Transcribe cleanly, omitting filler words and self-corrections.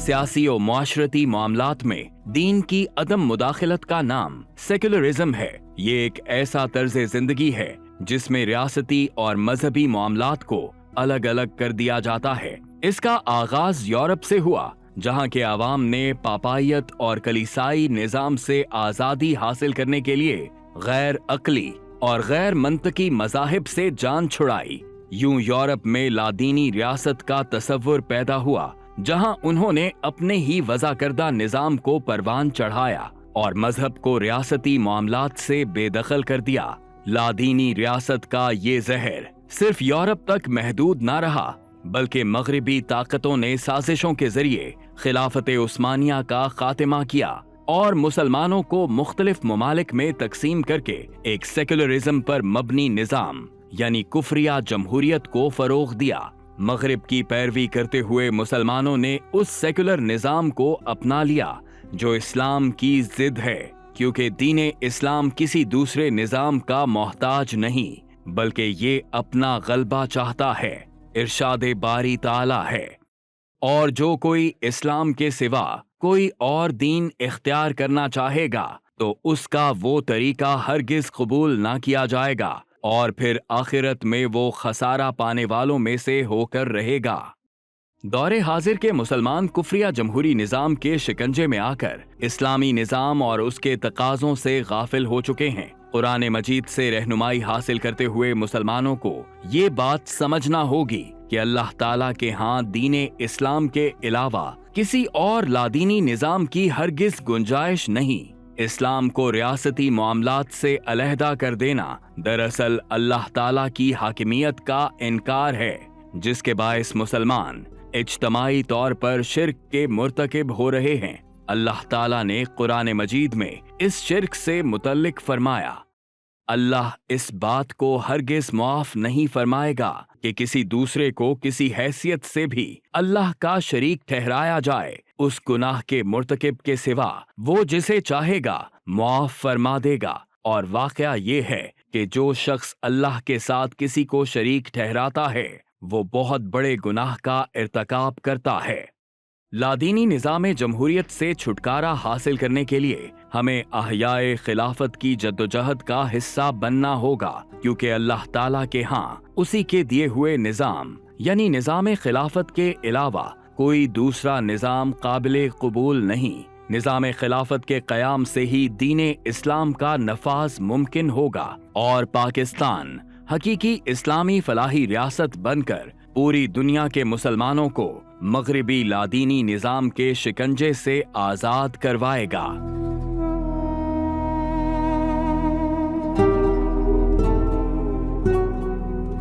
सियासी और मुआशरती मामलात में दीन की अदम मुदाखलत का नाम सेकुलरिज्म है। ये एक ऐसा तर्ज जिंदगी है जिसमें रियासती और मजहबी मामलात को अलग अलग कर दिया जाता है। इसका आगाज यूरोप से हुआ, जहां के आवाम ने पापायत और कलीसाई निजाम से आजादी हासिल करने के लिए गैर अक्ली और गैर मंतकी मजाहिब से जान छुड़ाई। यूं यूरोप में लादीनी रियासत का तसव्वुर पैदा हुआ, जहां उन्होंने अपने ही वज़ा करदा निजाम को परवान चढ़ाया और मजहब को रियासती मामलात से बेदखल कर दिया। लादीनी रियासत का ये जहर सिर्फ यूरोप तक महदूद ना रहा, बल्कि मगरिबी ताकतों ने साजिशों के जरिए खिलाफत उस्मानिया का खात्मा किया और मुसलमानों को मुख्तलिफ ममालिक में तकसीम करके एक सेकुलरिज्म पर मबनी निजाम यानी कुफरिया जमहूरियत को फरोग दिया। मगरिब की पैरवी करते हुए मुसलमानों ने उस सेकुलर निजाम को अपना लिया जो इस्लाम की जिद है, क्योंकि दीने इस्लाम किसी दूसरे निजाम का मोहताज नहीं, बल्कि ये अपना गलबा चाहता है। इरशादे बारी ताला है, और जो कोई इस्लाम के सिवा कोई और दीन इख्तियार करना चाहेगा तो उसका वो तरीका हरगिज कबूल ना किया जाएगा और फिर आखिरत में वो खसारा पाने वालों में से होकर रहेगा। दौरे हाजिर के मुसलमान कुफरिया जमहूरी निजाम के शिकंजे में आकर इस्लामी निजाम और उसके तकाज़ों से गाफिल हो चुके हैं। कुरान मजीद से रहनुमाई हासिल करते हुए मुसलमानों को ये बात समझना होगी कि अल्लाह ताला के यहाँ दीने इस्लाम के अलावा किसी और लादीनी निजाम की हरगिज गुंजाइश नहीं। इस्लाम को रियासती मामलात से अलहदा कर देना दरअसल अल्लाह ताला की हाकिमियत का इनकार है, जिसके बायस मुसलमान इज्तमाई तौर पर शिर्क के मुर्तकिब हो रहे हैं। अल्लाह ताला ने कुरान मजीद में इस शिर्क से मुतल्लिक फरमाया, अल्लाह इस बात को हरगिज माफ नहीं फरमाएगा कि किसी दूसरे को किसी हैसियत से भी अल्लाह का शरीक ठहराया जाए। उस गुनाह के मुर्तकिब के सिवा वो जिसे चाहेगा माफ फरमा देगा। और वाकया ये है कि जो शख्स अल्लाह के साथ किसी को शरीक ठहराता है वो बहुत बड़े गुनाह का इर्तकाब करता है। लादीनी निज़ाम जमहूरियत से छुटकारा हासिल करने के लिए हमें अहयाए खिलाफत की जद्दोजहद का हिस्सा बनना होगा, क्योंकि अल्लाह ताला के यहाँ उसी के दिए हुए निज़ाम यानी निज़ाम खिलाफत के अलावा कोई दूसरा निज़ाम काबिल कबूल नहीं। निज़ाम खिलाफत के क़याम से ही दीने इस्लाम का नफाज मुमकिन होगा और पाकिस्तान हकीकी इस्लामी फलाही रियासत बनकर पूरी दुनिया के मुसलमानों को मगरिबी लादीनी निज़ाम के शिकंजे से आज़ाद करवाएगा।